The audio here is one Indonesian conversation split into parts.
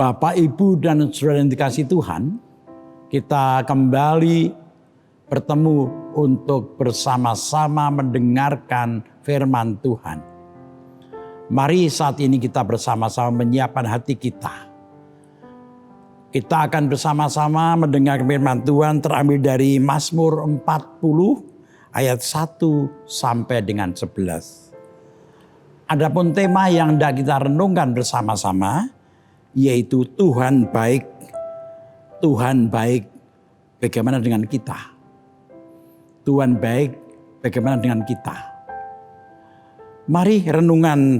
Bapak, Ibu, dan saudara yang dikasihi Tuhan, kita kembali bertemu untuk bersama-sama mendengarkan firman Tuhan. Mari saat ini kita bersama-sama menyiapkan hati kita. Kita akan bersama-sama mendengar firman Tuhan terambil dari Mazmur 40 ayat 1 sampai dengan 11. Adapun tema yang hendak kita renungkan bersama-sama yaitu Tuhan baik. Tuhan baik, bagaimana dengan kita? Tuhan baik, bagaimana dengan kita? Mari renungan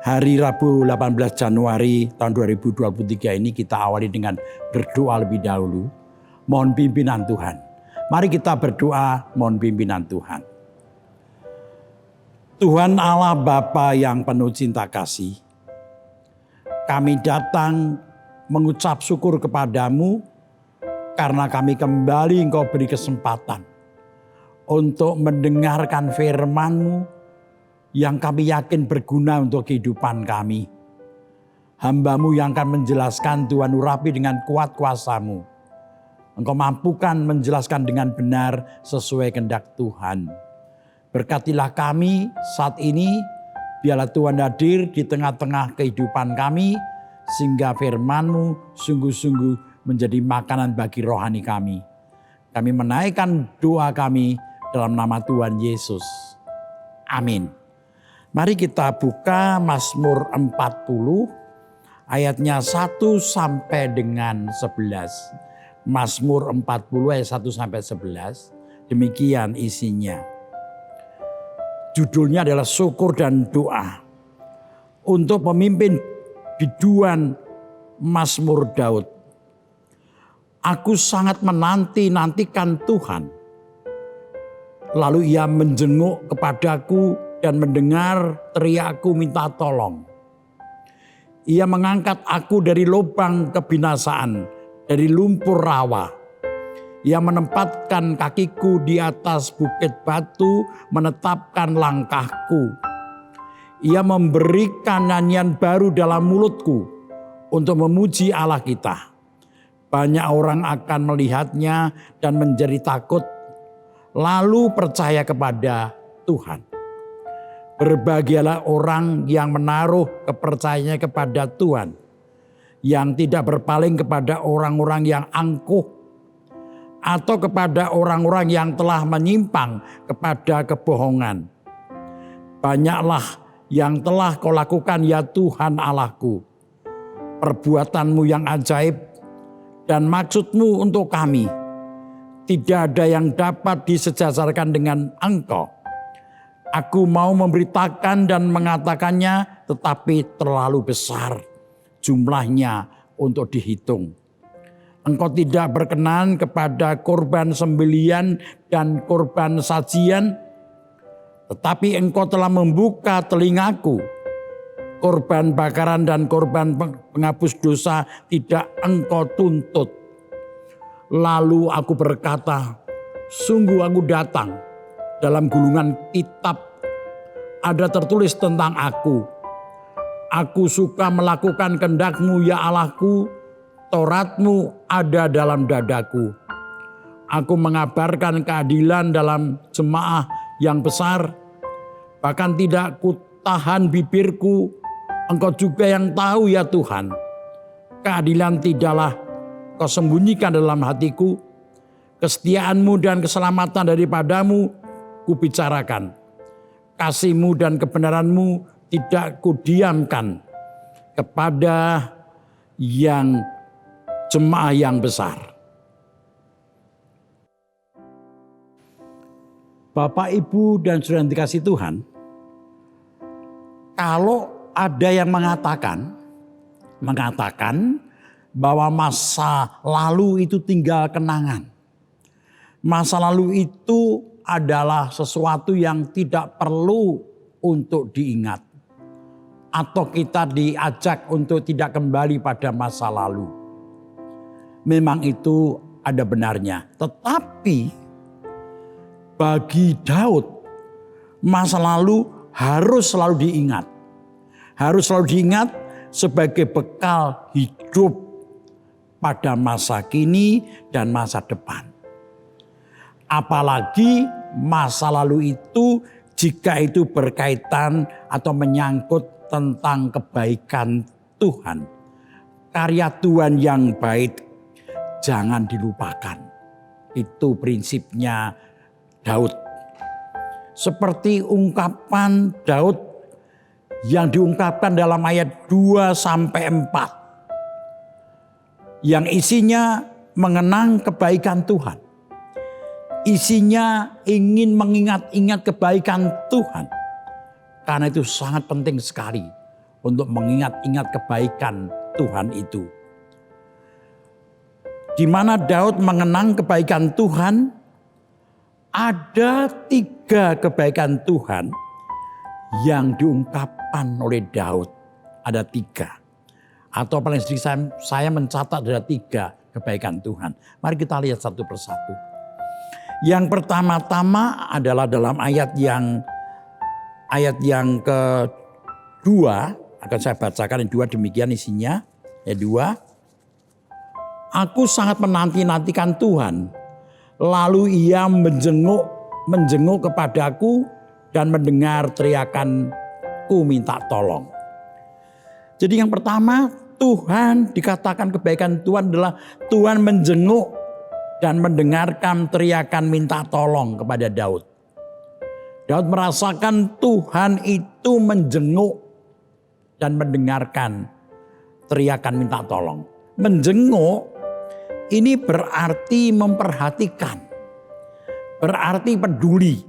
hari Rabu 18 Januari tahun 2023 ini kita awali dengan berdoa lebih dahulu. Mohon pimpinan Tuhan. Mari kita berdoa mohon pimpinan Tuhan. Tuhan Allah Bapa yang penuh cinta kasih, kami datang mengucap syukur kepadamu karena kami kembali Engkau beri kesempatan untuk mendengarkan firman-Mu yang kami yakin berguna untuk kehidupan kami. Hamba-Mu yang akan menjelaskan Tuhan urapi dengan kuat kuasa-Mu. Engkau mampukan menjelaskan dengan benar sesuai kehendak Tuhan. Berkatilah kami saat ini. Biarlah Tuhan hadir di tengah-tengah kehidupan kami, sehingga firman-Mu sungguh-sungguh menjadi makanan bagi rohani kami. Kami menaikkan doa kami dalam nama Tuhan Yesus. Amin. Mari kita buka Mazmur 40 ayatnya 1 sampai dengan 11. Mazmur 40 ayat 1 sampai 11. Demikian isinya. Judulnya adalah syukur dan doa untuk pemimpin biduan Mazmur Daud. Aku sangat menanti-nantikan Tuhan. Lalu ia menjenguk kepadaku dan mendengar teriakku minta tolong. Ia mengangkat aku dari lubang kebinasaan, dari lumpur rawa. Ia menempatkan kakiku di atas bukit batu, menetapkan langkahku. Ia memberikan nyanyian baru dalam mulutku untuk memuji Allah kita. Banyak orang akan melihatnya dan menjadi takut, lalu percaya kepada Tuhan. Berbahagialah orang yang menaruh kepercayaannya kepada Tuhan, yang tidak berpaling kepada orang-orang yang angkuh, atau kepada orang-orang yang telah menyimpang kepada kebohongan. Banyaklah yang telah Kau lakukan ya Tuhan Allahku. Perbuatan-Mu yang ajaib dan maksud-Mu untuk kami. Tidak ada yang dapat disejajarkan dengan Engkau. Aku mau memberitakan dan mengatakannya, tetapi terlalu besar jumlahnya untuk dihitung. Engkau tidak berkenan kepada korban sembelian dan korban sajian, tetapi Engkau telah membuka telingaku. Korban bakaran dan korban penghapus dosa tidak Engkau tuntut. Lalu aku berkata, sungguh aku datang, dalam gulungan kitab ada tertulis tentang aku. Aku suka melakukan kehendak-Mu ya Allahku. Taurat-Mu ada dalam dadaku. Aku mengabarkan keadilan dalam jemaah yang besar. Bahkan tidak kutahan bibirku. Engkau juga yang tahu ya Tuhan. Keadilan tidaklah Kau sembunyikan dalam hatiku. Kesetiaan-Mu dan keselamatan daripada-Mu kubicarakan. Kasih-Mu dan kebenaran-Mu tidak kudiamkan kepada yang jemaah yang besar. Bapak, Ibu, dan saudara yang dikasihi Tuhan, kalau ada yang mengatakan bahwa masa lalu itu tinggal kenangan. Masa lalu itu adalah sesuatu yang tidak perlu untuk diingat. Atau kita diajak untuk tidak kembali pada masa lalu. Memang itu ada benarnya. Tetapi bagi Daud masa lalu harus selalu diingat. Harus selalu diingat sebagai bekal hidup pada masa kini dan masa depan. Apalagi masa lalu itu jika itu berkaitan atau menyangkut tentang kebaikan Tuhan. Karya Tuhan yang baik jangan dilupakan. Itu prinsipnya Daud. Seperti ungkapan Daud yang diungkapkan dalam ayat 2 sampai 4. Yang isinya mengenang kebaikan Tuhan. Isinya ingin mengingat-ingat kebaikan Tuhan. Karena itu sangat penting sekali untuk mengingat-ingat kebaikan Tuhan itu. Di mana Daud mengenang kebaikan Tuhan, ada 3 kebaikan Tuhan yang diungkapkan oleh Daud. Ada 3. Atau paling sedikit saya mencatat ada 3 kebaikan Tuhan. Mari kita lihat satu persatu. Yang pertama-tama adalah dalam ayat yang kedua, akan saya bacakan yang 2 demikian isinya. Ayat 2. Aku sangat menanti-nantikan Tuhan, lalu ia menjenguk kepadaku dan mendengar teriakanku minta tolong. Jadi yang pertama, Tuhan dikatakan kebaikan Tuhan adalah Tuhan menjenguk dan mendengarkan teriakan minta tolong kepada Daud. Daud merasakan Tuhan itu menjenguk dan mendengarkan teriakan minta tolong. Menjenguk ini berarti memperhatikan, berarti peduli.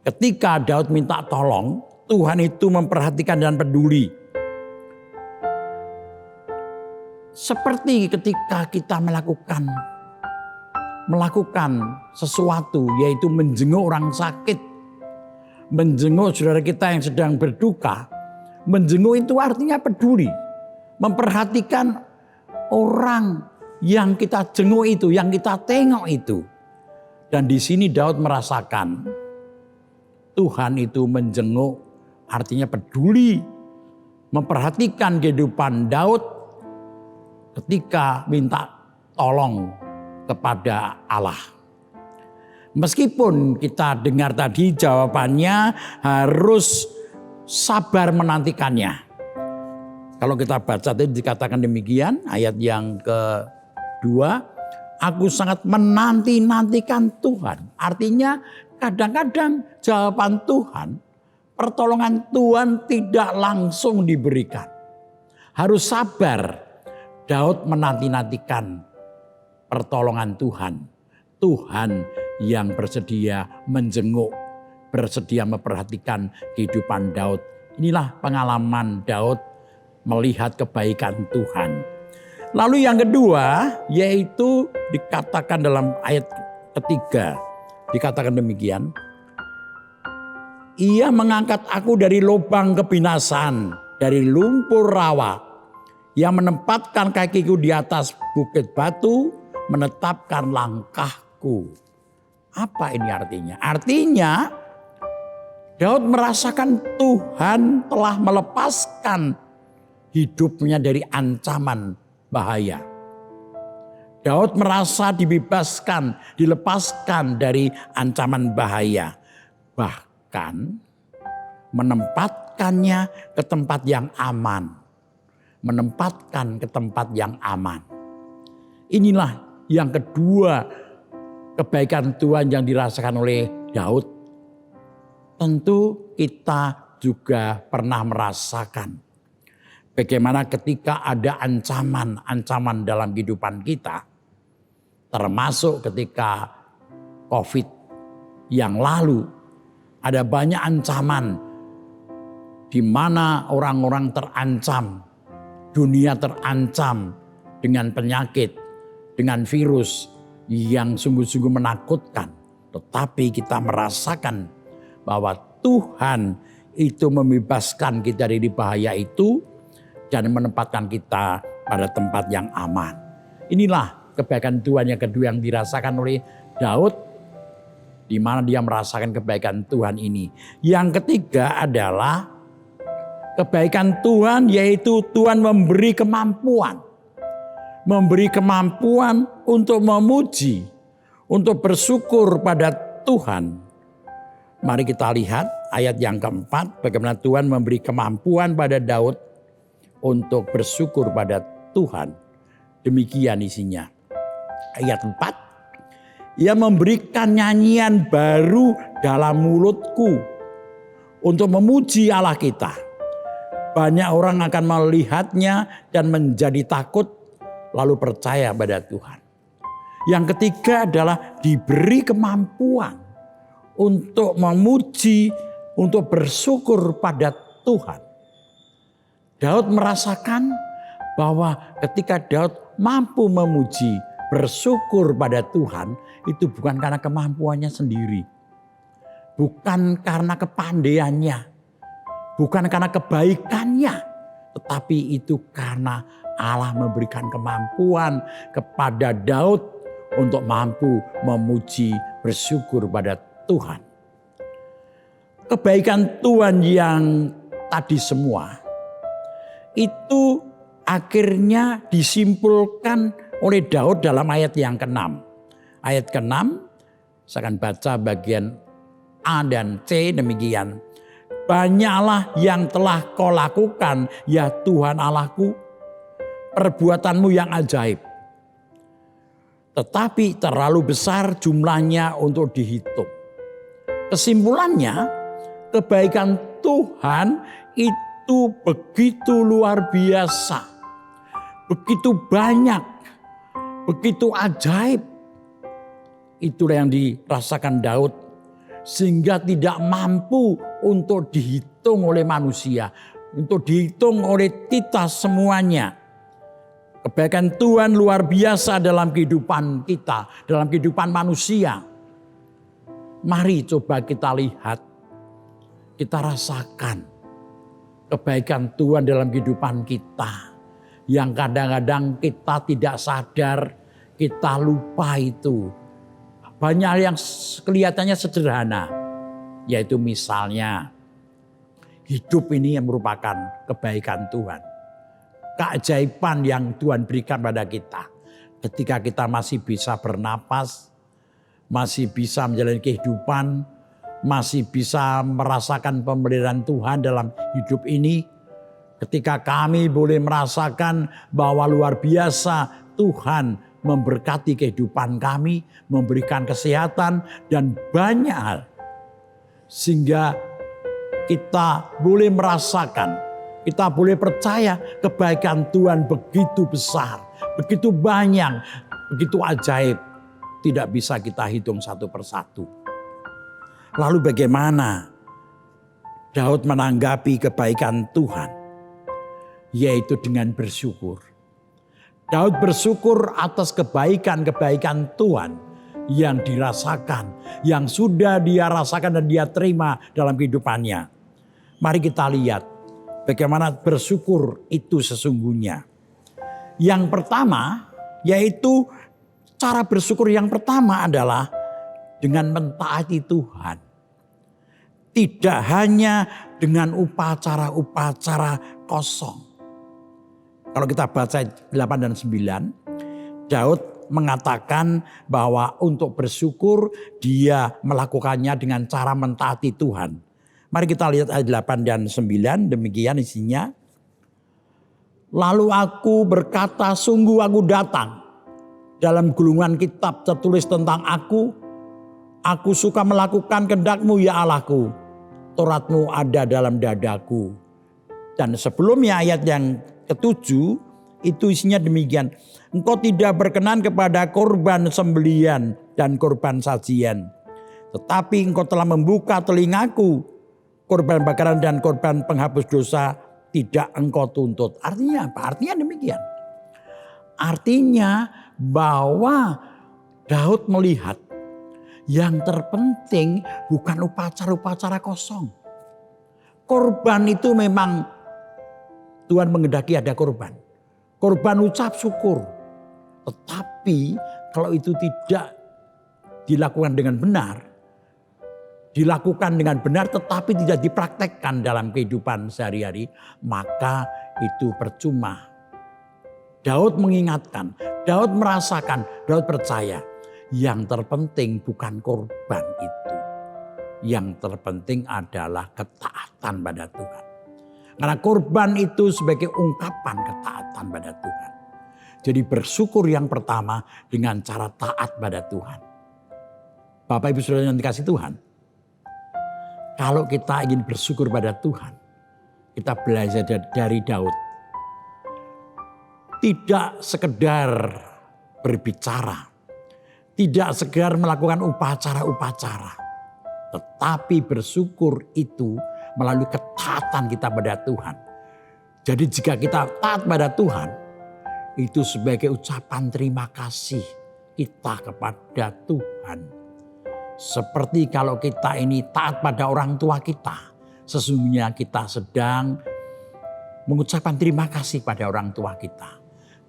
Ketika Daud minta tolong, Tuhan itu memperhatikan dan peduli. Seperti ketika kita melakukan sesuatu, yaitu menjenguk orang sakit, menjenguk saudara kita yang sedang berduka. Menjenguk itu artinya peduli, memperhatikan orang yang kita jenguk itu, yang kita tengok itu. Dan di sini Daud merasakan Tuhan itu menjenguk, artinya peduli, memperhatikan kehidupan Daud ketika minta tolong kepada Allah. Meskipun kita dengar tadi jawabannya harus sabar menantikannya. Kalau kita baca tadi dikatakan demikian, ayat yang kedua, aku sangat menanti-nantikan Tuhan. Artinya kadang-kadang jawaban Tuhan, pertolongan Tuhan tidak langsung diberikan. Harus sabar. Daud menanti-nantikan pertolongan Tuhan. Tuhan yang bersedia menjenguk, bersedia memperhatikan kehidupan Daud. Inilah pengalaman Daud melihat kebaikan Tuhan. Lalu yang kedua, yaitu dikatakan dalam ayat ketiga. Dikatakan demikian. Ia mengangkat aku dari lubang kebinasan, dari lumpur rawa. Yang menempatkan kakiku di atas bukit batu, menetapkan langkahku. Apa ini artinya? Artinya Daud merasakan Tuhan telah melepaskan hidupnya dari ancaman bahaya. Daud merasa dibebaskan, dilepaskan dari ancaman bahaya. Bahkan menempatkannya ke tempat yang aman. Menempatkan ke tempat yang aman. Inilah yang kedua kebaikan Tuhan yang dirasakan oleh Daud. Tentu kita juga pernah merasakan bagaimana ketika ada ancaman-ancaman dalam kehidupan kita, termasuk ketika COVID yang lalu, ada banyak ancaman di mana orang-orang terancam. Dunia terancam dengan penyakit, dengan virus yang sungguh-sungguh menakutkan. Tetapi kita merasakan bahwa Tuhan itu membebaskan kita dari bahaya itu dan menempatkan kita pada tempat yang aman. Inilah kebaikan Tuhan yang kedua yang dirasakan oleh Daud, di mana dia merasakan kebaikan Tuhan ini. Yang ketiga adalah Kebaikan Tuhan yaitu Tuhan memberi kemampuan. Memberi kemampuan untuk memuji, untuk bersyukur pada Tuhan. Mari kita lihat ayat yang keempat, bagaimana Tuhan memberi kemampuan pada Daud untuk bersyukur pada Tuhan. Demikian isinya. Ayat 4, Ia memberikan nyanyian baru dalam mulutku untuk memuji Allah kita. Banyak orang akan melihatnya dan menjadi takut lalu percaya pada Tuhan. Yang ketiga adalah diberi kemampuan untuk memuji, untuk bersyukur pada Tuhan. Daud merasakan bahwa ketika Daud mampu memuji, bersyukur pada Tuhan, itu bukan karena kemampuannya sendiri. Bukan karena kepandaiannya, bukan karena kebaikannya, tetapi itu karena Allah memberikan kemampuan kepada Daud untuk mampu memuji, bersyukur pada Tuhan. Kebaikan Tuhan yang tadi semua itu akhirnya disimpulkan oleh Daud dalam ayat yang ke-6. Ayat ke-6, saya akan baca bagian A dan C demikian. Banyaklah yang telah kau lakukan, ya Tuhan Allahku, perbuatanmu yang ajaib. Tetapi terlalu besar jumlahnya untuk dihitung. Kesimpulannya, kebaikan Tuhan itu begitu luar biasa. Begitu banyak, begitu ajaib. Itulah yang dirasakan Daud. Sehingga tidak mampu untuk dihitung oleh manusia. Untuk dihitung oleh kita semuanya. Kebaikan Tuhan luar biasa dalam kehidupan kita. Dalam kehidupan manusia. Mari coba kita lihat. Kita rasakan kebaikan Tuhan dalam kehidupan kita. Yang kadang-kadang kita tidak sadar, kita lupa itu. Banyak yang kelihatannya sederhana. Yaitu misalnya hidup ini yang merupakan kebaikan Tuhan. Keajaiban yang Tuhan berikan pada kita. Ketika kita masih bisa bernapas, masih bisa menjalani kehidupan, masih bisa merasakan pemeliharaan Tuhan dalam hidup ini. Ketika kami boleh merasakan bahwa luar biasa Tuhan memberkati kehidupan kami, memberikan kesehatan dan banyak hal. Sehingga kita boleh merasakan, kita boleh percaya kebaikan Tuhan begitu besar, begitu banyak, begitu ajaib. Tidak bisa kita hitung satu persatu. Lalu bagaimana Daud menanggapi kebaikan Tuhan? Yaitu dengan bersyukur. Daud bersyukur atas kebaikan-kebaikan Tuhan yang dirasakan, yang sudah dia rasakan dan dia terima dalam kehidupannya. Mari kita lihat bagaimana bersyukur itu sesungguhnya. Yang pertama, yaitu cara bersyukur yang pertama adalah dengan mentaati Tuhan. Tidak hanya dengan upacara-upacara kosong. Kalau kita baca 8 dan 9, Daud mengatakan bahwa untuk bersyukur dia melakukannya dengan cara mentaati Tuhan. Mari kita lihat ayat 8 dan 9, demikian isinya. Lalu aku berkata, sungguh aku datang. Dalam gulungan kitab tertulis tentang aku suka melakukan kehendak-Mu ya Allahku. Taurat-Mu ada dalam dadaku. Dan sebelumnya ayat yang ke-7 itu isinya demikian. Engkau tidak berkenan kepada korban sembelian dan korban sajian. Tetapi engkau telah membuka telingaku. Korban bakaran dan korban penghapus dosa tidak engkau tuntut. Artinya apa? Artinya demikian. Artinya bahwa Daud melihat yang terpenting bukan upacara-upacara kosong. Korban itu memang Tuhan menghendaki ada korban. Korban ucap syukur. Tetapi kalau itu tidak dilakukan dengan benar, dilakukan dengan benar tetapi tidak dipraktekkan dalam kehidupan sehari-hari, maka itu percuma. Daud mengingatkan, Daud merasakan, Daud percaya. Yang terpenting bukan korban itu. Yang terpenting adalah ketaatan pada Tuhan. Karena korban itu sebagai ungkapan ketaatan pada Tuhan. Jadi bersyukur yang pertama dengan cara taat pada Tuhan. Bapak Ibu Saudara yang dikasih Tuhan, kalau kita ingin bersyukur pada Tuhan, kita belajar dari Daud. Tidak sekedar berbicara, tidak sekedar melakukan upacara-upacara, tetapi bersyukur itu melalui ketaatan kita pada Tuhan. Jadi jika kita taat pada Tuhan, itu sebagai ucapan terima kasih kita kepada Tuhan. Seperti kalau kita ini taat pada orang tua kita, sesungguhnya kita sedang mengucapkan terima kasih pada orang tua kita.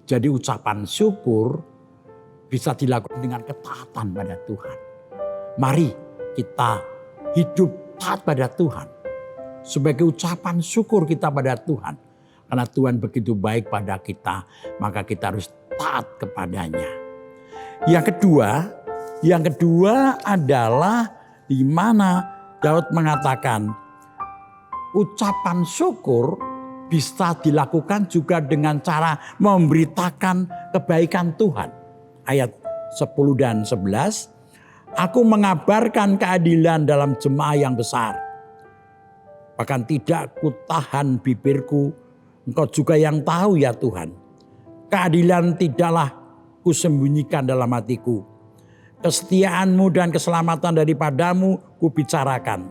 Jadi ucapan syukur bisa dilakukan dengan ketaatan pada Tuhan. Mari kita hidup taat pada Tuhan. Sebagai ucapan syukur kita pada Tuhan. Karena Tuhan begitu baik pada kita, maka kita harus taat kepadanya. Yang kedua adalah di mana Daud mengatakan ucapan syukur bisa dilakukan juga dengan cara memberitakan kebaikan Tuhan. Ayat 10 dan 11, aku mengabarkan keadilan dalam jemaah yang besar. Bahkan tidak kutahan bibirku, Engkau juga yang tahu ya Tuhan. Keadilan tidaklah kusembunyikan dalam hatiku. Kesetiaan-Mu dan keselamatan daripadamu kubicarakan.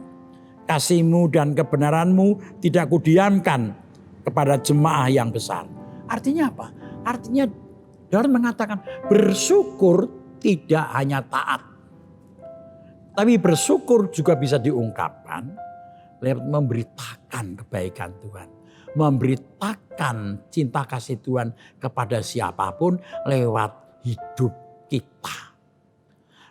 Kasih-Mu dan kebenaran-Mu tidak kudiamkan kepada jemaah yang besar. Artinya apa? Artinya Daud mengatakan bersyukur tidak hanya taat. Tapi bersyukur juga bisa diungkapkan lewat memberitakan kebaikan Tuhan. Memberitakan cinta kasih Tuhan kepada siapapun lewat hidup kita.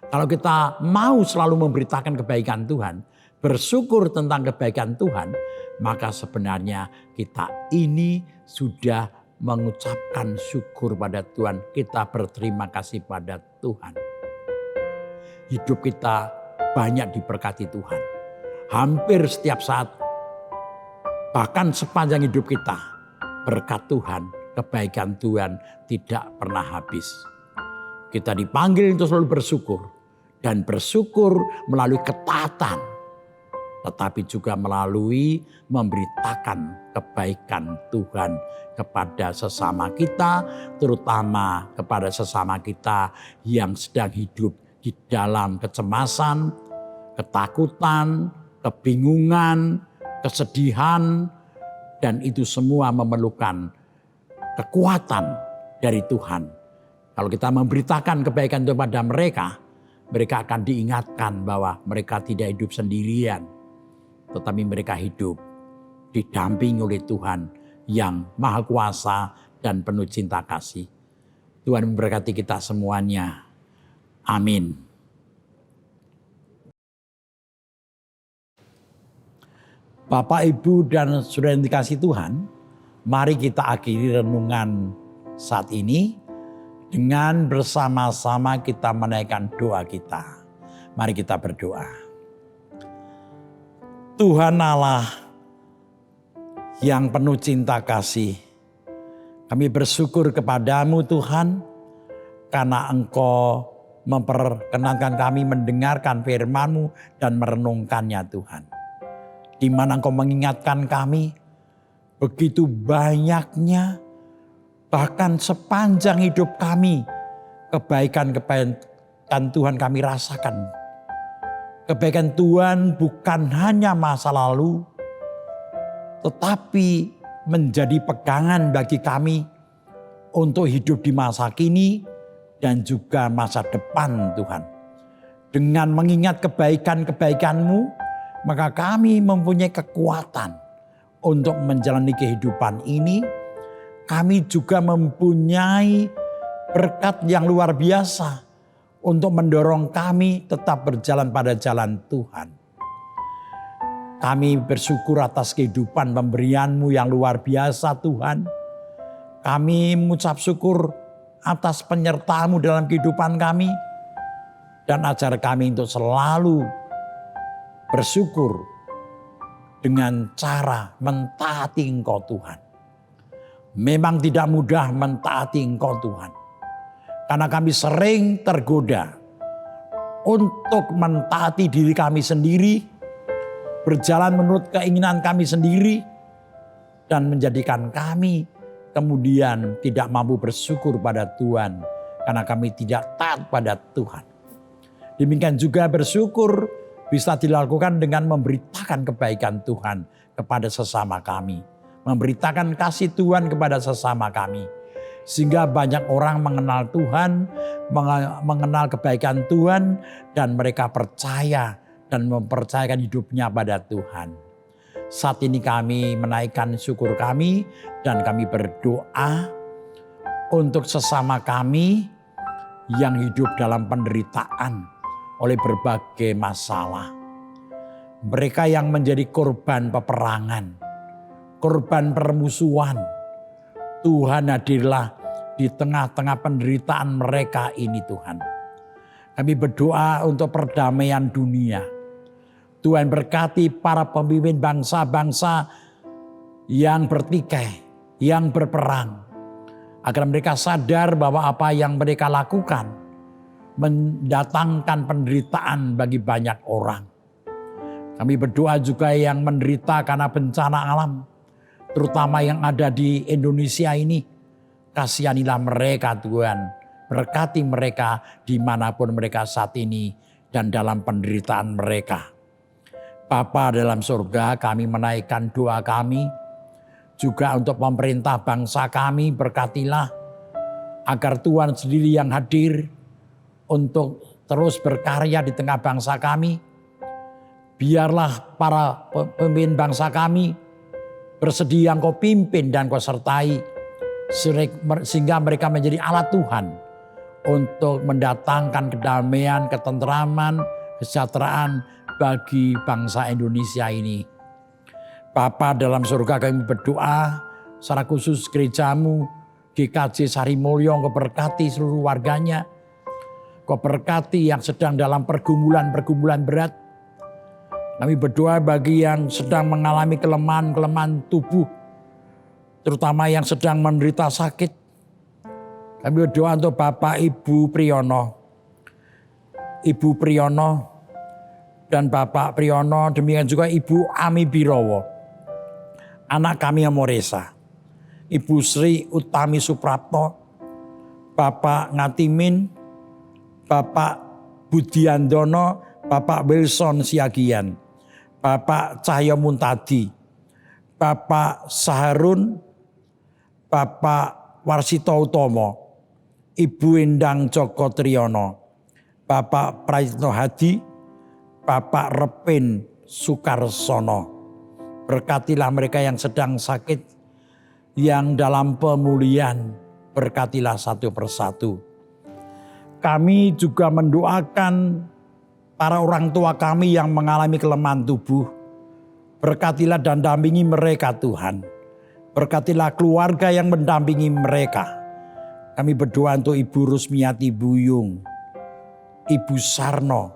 Kalau kita mau selalu memberitakan kebaikan Tuhan, bersyukur tentang kebaikan Tuhan, maka sebenarnya kita ini sudah mengucapkan syukur pada Tuhan. Kita berterima kasih pada Tuhan. Hidup kita banyak diberkati Tuhan. Hampir setiap saat, bahkan sepanjang hidup kita, berkat Tuhan, kebaikan Tuhan tidak pernah habis. Kita dipanggil untuk selalu bersyukur. Dan bersyukur melalui ketaatan. Tetapi juga melalui memberitakan kebaikan Tuhan kepada sesama kita. Terutama kepada sesama kita yang sedang hidup di dalam kecemasan, ketakutan, kebingungan, kesedihan. Dan itu semua memerlukan kekuatan dari Tuhan. Kalau kita memberitakan kebaikan Tuhan pada mereka akan diingatkan bahwa mereka tidak hidup sendirian. Tetapi mereka hidup didampingi oleh Tuhan yang Maha Kuasa dan penuh cinta kasih. Tuhan memberkati kita semuanya. Amin. Bapak, Ibu, dan saudara yang dikasih Tuhan, mari kita akhiri renungan saat ini dengan bersama-sama kita menaikkan doa kita. Mari kita berdoa. Tuhan Allah yang penuh cinta kasih, kami bersyukur kepadamu Tuhan, karena Engkau memperkenankan kami mendengarkan firman-Mu dan merenungkannya Tuhan. Di mana Engkau mengingatkan kami begitu banyaknya, bahkan sepanjang hidup kami, kebaikan Tuhan kami rasakan. Kebaikan Tuhan bukan hanya masa lalu, tetapi menjadi pegangan bagi kami untuk hidup di masa kini dan juga masa depan Tuhan. Dengan mengingat kebaikan-kebaikan-Mu, maka kami mempunyai kekuatan untuk menjalani kehidupan ini. Kami juga mempunyai berkat yang luar biasa untuk mendorong kami tetap berjalan pada jalan Tuhan. Kami bersyukur atas kehidupan pemberian-Mu yang luar biasa Tuhan. Kami mengucap syukur atas penyertaan-Mu dalam kehidupan kami. Dan ajar kami untuk selalu bersyukur dengan cara mentaati Engkau Tuhan. Memang tidak mudah mentaati Engkau Tuhan. Karena kami sering tergoda untuk mentaati diri kami sendiri, berjalan menurut keinginan kami sendiri, dan menjadikan kami kemudian tidak mampu bersyukur pada Tuhan karena kami tidak taat pada Tuhan. Demikian juga bersyukur bisa dilakukan dengan memberitakan kebaikan Tuhan kepada sesama kami, memberitakan kasih Tuhan kepada sesama kami, sehingga banyak orang mengenal Tuhan, mengenal kebaikan Tuhan, dan mereka percaya dan mempercayakan hidupnya pada Tuhan. Saat ini kami menaikkan syukur kami dan kami berdoa untuk sesama kami yang hidup dalam penderitaan oleh berbagai masalah. Mereka yang menjadi korban peperangan, korban permusuhan. Tuhan hadirlah di tengah-tengah penderitaan mereka ini Tuhan. Kami berdoa untuk perdamaian dunia. Tuhan berkati para pemimpin bangsa-bangsa yang bertikai, yang berperang. Agar mereka sadar bahwa apa yang mereka lakukan mendatangkan penderitaan bagi banyak orang. Kami berdoa juga yang menderita karena bencana alam, terutama yang ada di Indonesia ini. Kasihanilah mereka Tuhan, berkati mereka dimanapun mereka saat ini dan dalam penderitaan mereka. Bapa dalam surga, kami menaikkan doa kami juga untuk pemerintah bangsa kami, berkatilah agar Tuhan sendiri yang hadir untuk terus berkarya di tengah bangsa kami. Biarlah para pemimpin bangsa kami bersedia Engkau pimpin dan Engkau sertai, sehingga mereka menjadi alat Tuhan untuk mendatangkan kedamaian, ketenteraman, kesejahteraan bagi bangsa Indonesia ini. Bapa dalam surga, kami berdoa secara khusus gerejamu GKJ Sarimulyo, Engkau berkati seluruh warganya. Engkau berkati yang sedang dalam pergumulan berat. Kami berdoa bagi yang sedang mengalami kelemahan tubuh, terutama yang sedang menderita sakit. Kami berdoa untuk Bapak Ibu Priyono dan Bapak Priyono, demikian juga Ibu Ami Birowo, anak kami yang Moresa, Ibu Sri Utami Suprapto, Bapak Ngatimin, Bapak Budiandono, Bapak Wilson Siagian, Bapak Cahyo Muntadi, Bapak Saharun, Bapak Warsito Utomo, Ibu Endang Joko Triyono, Bapak Prayitno Hadi, Bapak Repin Sukarsono. Berkatilah mereka yang sedang sakit, yang dalam pemulihan, berkatilah satu persatu. Kami juga mendoakan para orang tua kami yang mengalami kelemahan tubuh. Berkatilah dan dampingi mereka Tuhan. Berkatilah keluarga yang mendampingi mereka. Kami berdoa untuk Ibu Rusmiati Buyung, Ibu Sarno,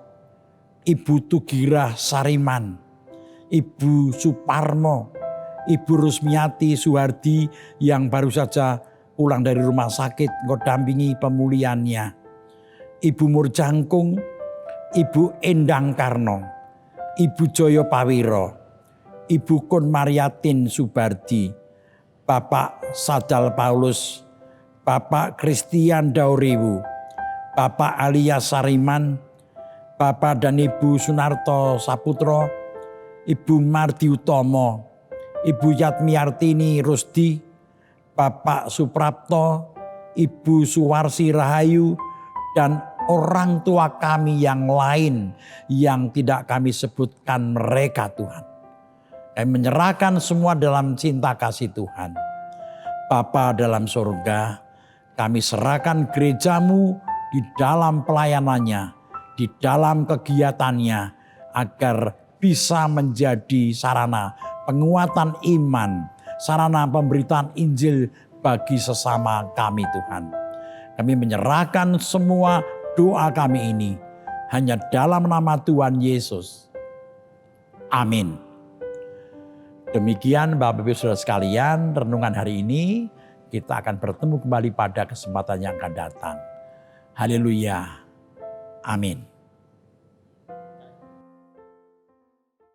Ibu Tugira Sariman, Ibu Suparmo, Ibu Rusmiati Suhardi yang baru saja pulang dari rumah sakit, Engkau dampingi pemulihannya. Ibu Murjangkung, Ibu Endang Karno, Ibu Joyo Pawiro, Ibu Kun Mariatin Subardi, Bapak Sadal Paulus, Bapak Christian Dauriwu, Bapak Alia Sariman, Bapak dan Ibu Sunarto Saputro, Ibu Mardi Utomo, Ibu Yatmiartini Rusdi, Bapak Suprapto, Ibu Suwarsi Rahayu, dan orang tua kami yang lain yang tidak kami sebutkan mereka Tuhan. Kami menyerahkan semua dalam cinta kasih Tuhan. Bapa dalam surga, kami serahkan gerejamu di dalam pelayanannya, di dalam kegiatannya, agar bisa menjadi sarana penguatan iman, sarana pemberitaan Injil bagi sesama kami Tuhan. Kami menyerahkan semua doa kami ini hanya dalam nama Tuhan Yesus. Amin. Demikian Bapak Ibu Saudara sekalian, renungan hari ini. Kita akan bertemu kembali pada kesempatan yang akan datang. Haleluya. Amin.